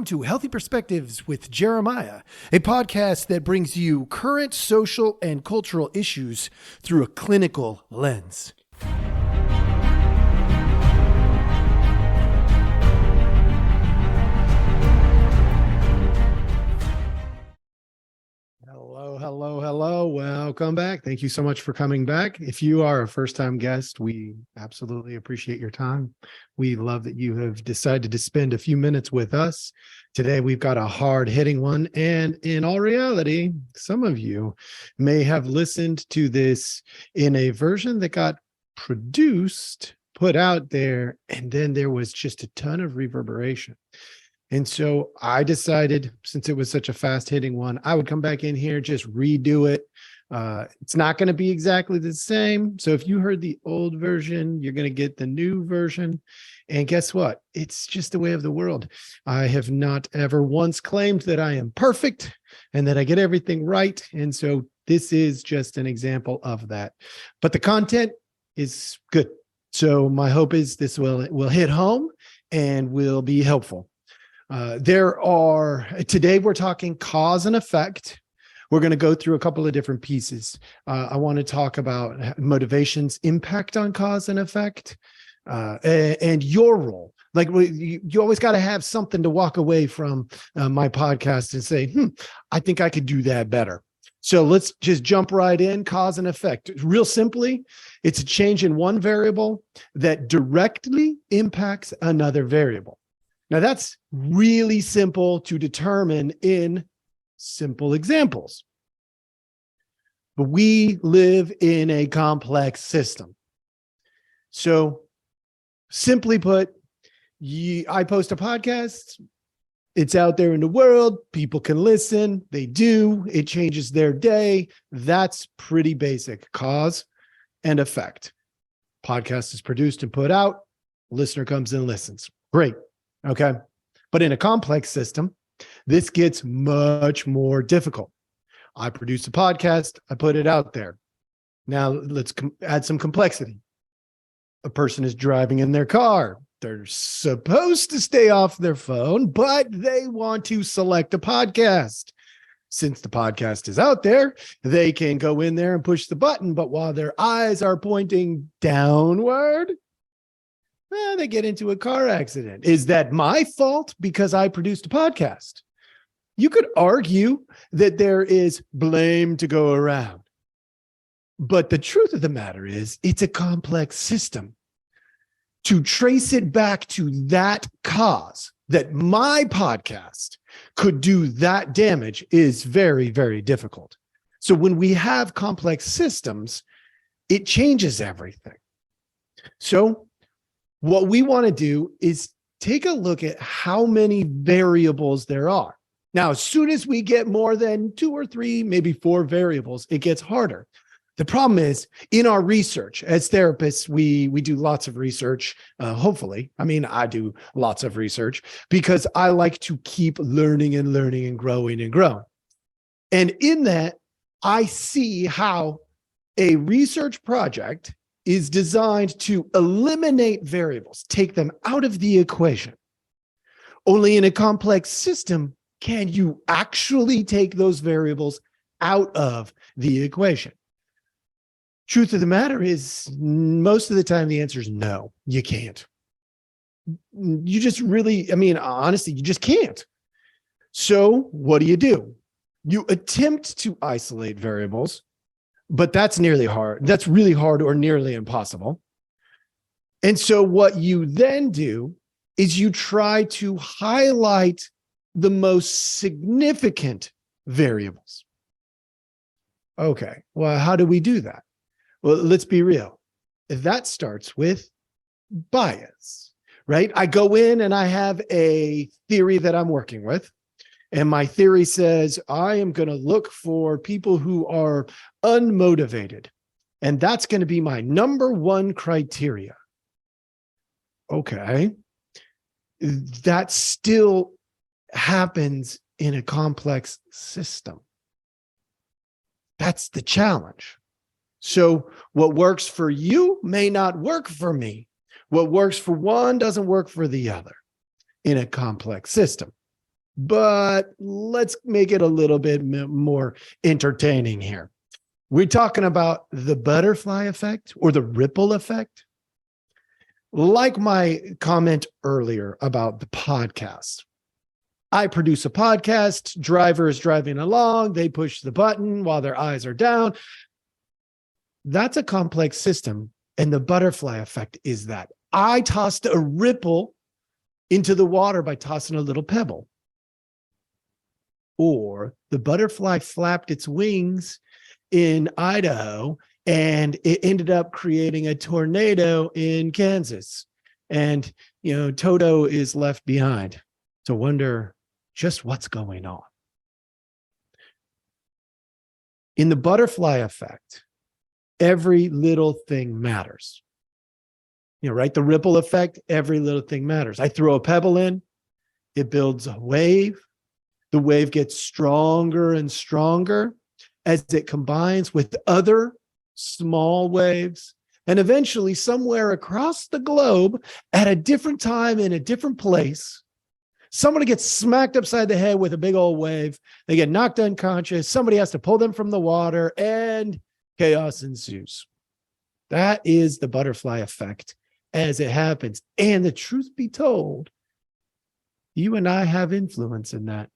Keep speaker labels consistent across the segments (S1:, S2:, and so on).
S1: to Healthy Perspectives with Jeremiah, a podcast that brings you current social and cultural issues through a clinical lens. Hello. Welcome back. Thank you so much for coming back. If you are a first-time guest, we absolutely appreciate your time. We love that you have decided to spend a few minutes with us. Today, we've got a hard-hitting one, and in all reality, some of you may have listened to this in a version that got produced, put out there, and then there was just a ton of reverberation. And so I decided, since it was such a fast-hitting one, I would come back in here, just redo it. It's not going to be exactly the same. So if you heard the old version, you're going to get the new version. And guess what? It's just the way of the world. I have not ever once claimed that I am perfect and that I get everything right. And so this is just an example of that. But the content is good. So my hope is this will hit home and will be helpful. Today we're talking cause and effect. We're going to go through a couple of different pieces. I want to talk about motivation's impact on cause and effect, and your role. Like you always got to have something to walk away from my podcast and say, I think I could do that better. So let's just jump right in. Cause and effect. Real simply, it's a change in one variable that directly impacts another variable. Now, that's really simple to determine in simple examples. But we live in a complex system. So simply put, I post a podcast. It's out there in the world. People can listen. They do. It changes their day. That's pretty basic. Cause and effect. Podcast is produced and put out. Listener comes and listens. Great. Okay. But in a complex system, this gets much more difficult. I produce a podcast. I put it out there. Now let's add some complexity. A person is driving in their car. They're supposed to stay off their phone, but they want to select a podcast. Since the podcast is out there, they can go in there and push the button. But while their eyes are pointing downward, they get into a car accident. Is that my fault because I produced a podcast? You could argue that there is blame to go around. But the truth of the matter is, it's a complex system. To trace it back to that cause, that my podcast could do that damage, is very, very difficult. So when we have complex systems, it changes everything. So what we want to do is take a look at how many variables there are. Now, as soon as we get more than 2 or 3, maybe 4 variables, it gets harder. The problem is, in our research, as therapists, we do lots of research, hopefully. I mean, I do lots of research because I like to keep learning and growing and growing. And in that, I see how a research project is designed to eliminate variables, take them out of the equation. Only in a complex system can you actually take those variables out of the equation. Truth of the matter is, most of the time, the answer is no, you can't. You just really, honestly, you just can't. So what do? You attempt to isolate variables, but that's really hard or nearly impossible. And so what you then do is you try to highlight the most significant variables. Okay, well, how do we do that? Well, let's be real. That starts with bias, right? I go in and I have a theory that I'm working with. And my theory says, I am going to look for people who are unmotivated. And that's going to be my number one criteria. Okay. That still happens in a complex system. That's the challenge. So what works for you may not work for me. What works for one doesn't work for the other in a complex system. but let's make it a little bit more entertaining here. We're talking about the butterfly effect or the ripple effect. Like my comment earlier about the podcast. I produce a podcast, driver is driving along, they push the button while their eyes are down. That's a complex system. And the butterfly effect is that I tossed a ripple into the water by tossing a little pebble. Or the butterfly flapped its wings in Idaho and it ended up creating a tornado in Kansas. And, Toto is left behind to wonder just what's going on. In the butterfly effect, every little thing matters. Right? The ripple effect, every little thing matters. I throw a pebble in, it builds a wave. The wave gets stronger and stronger as it combines with other small waves. And eventually, somewhere across the globe, at a different time in a different place, somebody gets smacked upside the head with a big old wave. They get knocked unconscious. Somebody has to pull them from the water, and chaos ensues. That is the butterfly effect as it happens. And the truth be told, you and I have influence in that.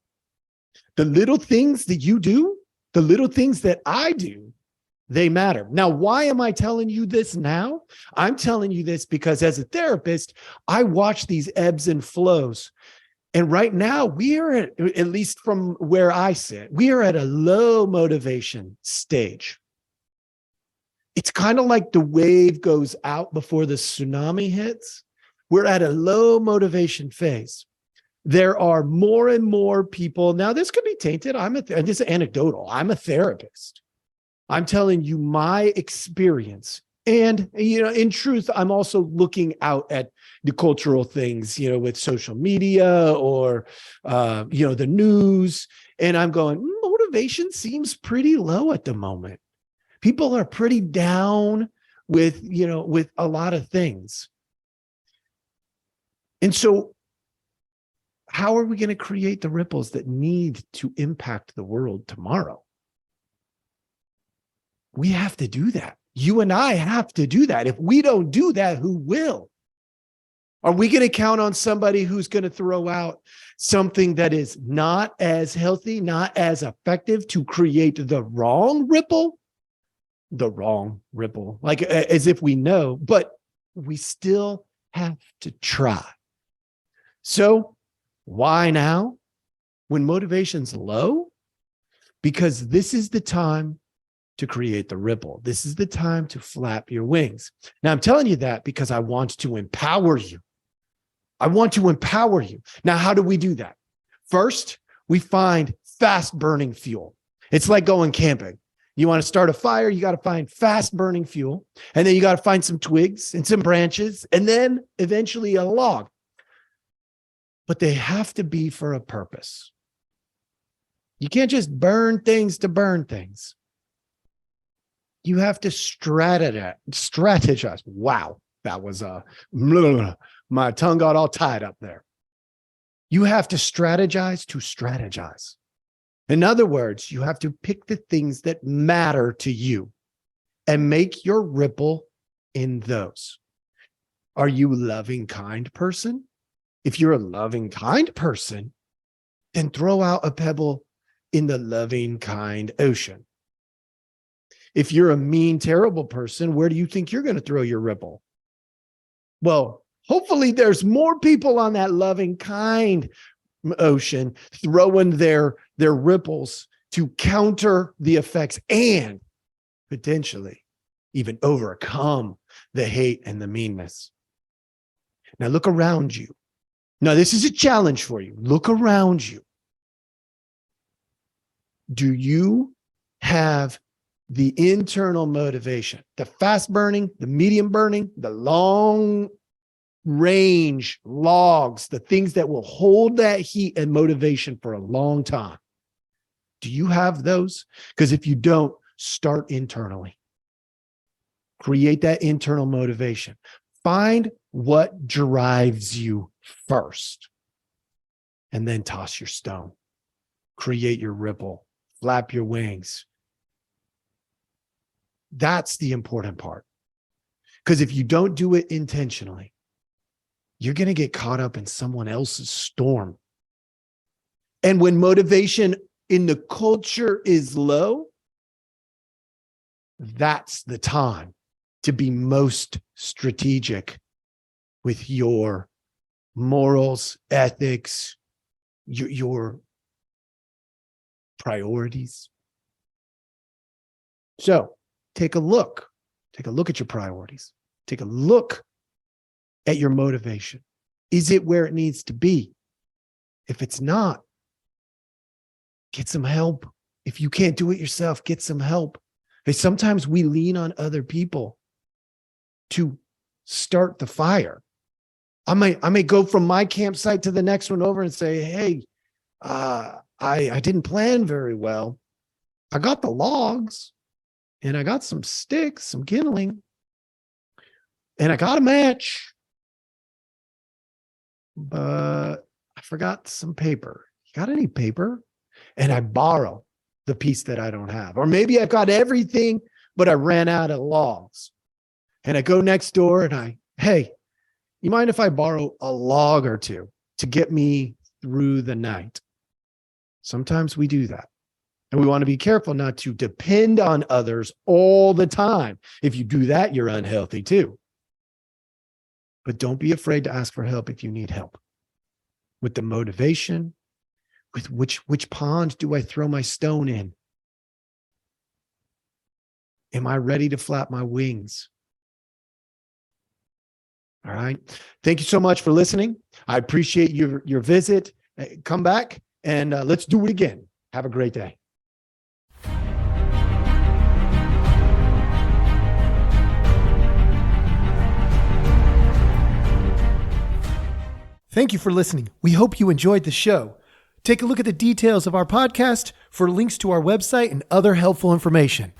S1: The little things that you do, the little things that I do, they matter. Now, why am I telling you this now? I'm telling you this because as a therapist, I watch these ebbs and flows. And right now, we are at least from where I sit, we are at a low motivation stage. It's kind of like the wave goes out before the tsunami hits. We're at a low motivation phase. There are more and more people. Now, this could be tainted. This is anecdotal. I'm a therapist. I'm telling you my experience. And, in truth, I'm also looking out at the cultural things, with social media or, the news. And I'm going, motivation seems pretty low at the moment. People are pretty down with a lot of things. And so how are we going to create the ripples that need to impact the world tomorrow? We have to do that. You and I have to do that. If we don't do that, who will? Are we going to count on somebody who's going to throw out something that is not as healthy, not as effective to create the wrong ripple? The wrong ripple, like as if we know, but we still have to try. So why now? When motivation's low? Because this is the time to create the ripple. This is the time to flap your wings. Now, I'm telling you that because I want to empower you. I want to empower you. Now, how do we do that? First, we find fast burning fuel. It's like going camping. You want to start a fire, you got to find fast burning fuel. And then you got to find some twigs and some branches, and then eventually a log. But they have to be for a purpose. You can't just burn things to burn things. You have to strategize. Wow, that was my tongue got all tied up there. You have to strategize to strategize. In other words, you have to pick the things that matter to you and make your ripple in those. Are you a loving, kind person? If you're a loving, kind person, then throw out a pebble in the loving, kind ocean. If you're a mean, terrible person, where do you think you're going to throw your ripple? Well, hopefully there's more people on that loving, kind ocean throwing their ripples to counter the effects and potentially even overcome the hate and the meanness. Now look around you. Now this is a challenge for you. Look around you. Do you have the internal motivation, the fast burning, the medium burning, the long range logs, the things that will hold that heat and motivation for a long time? Do you have those? Because if you don't, start internally. Create that internal motivation. Find what drives you first. and then toss your stone. Create your ripple, flap your wings. That's the important part. Because if you don't do it intentionally, you're going to get caught up in someone else's storm. And when motivation in the culture is low, that's the time to be most strategic with your morals, ethics, your priorities. So take a look at your priorities. Take a look at your motivation. Is it where it needs to be? If it's not, get some help. If you can't do it yourself, get some help. Sometimes we lean on other people to start the fire. I may go from my campsite to the next one over and say, hey, I didn't plan very well. I got the logs and I got some sticks, some kindling, and I got a match, but I forgot some paper. You got any paper? And I borrow the piece that I don't have. Or maybe I've got everything, but I ran out of logs. And I go next door and hey, you mind if I borrow a log or two to get me through the night? Sometimes we do that. And we want to be careful not to depend on others all the time. If you do that, you're unhealthy too. But don't be afraid to ask for help if you need help. With the motivation, with which pond do I throw my stone in? Am I ready to flap my wings? All right. Thank you so much for listening. I appreciate your visit. Come back and let's do it again. Have a great day.
S2: Thank you for listening. We hope you enjoyed the show. Take a look at the details of our podcast for links to our website and other helpful information.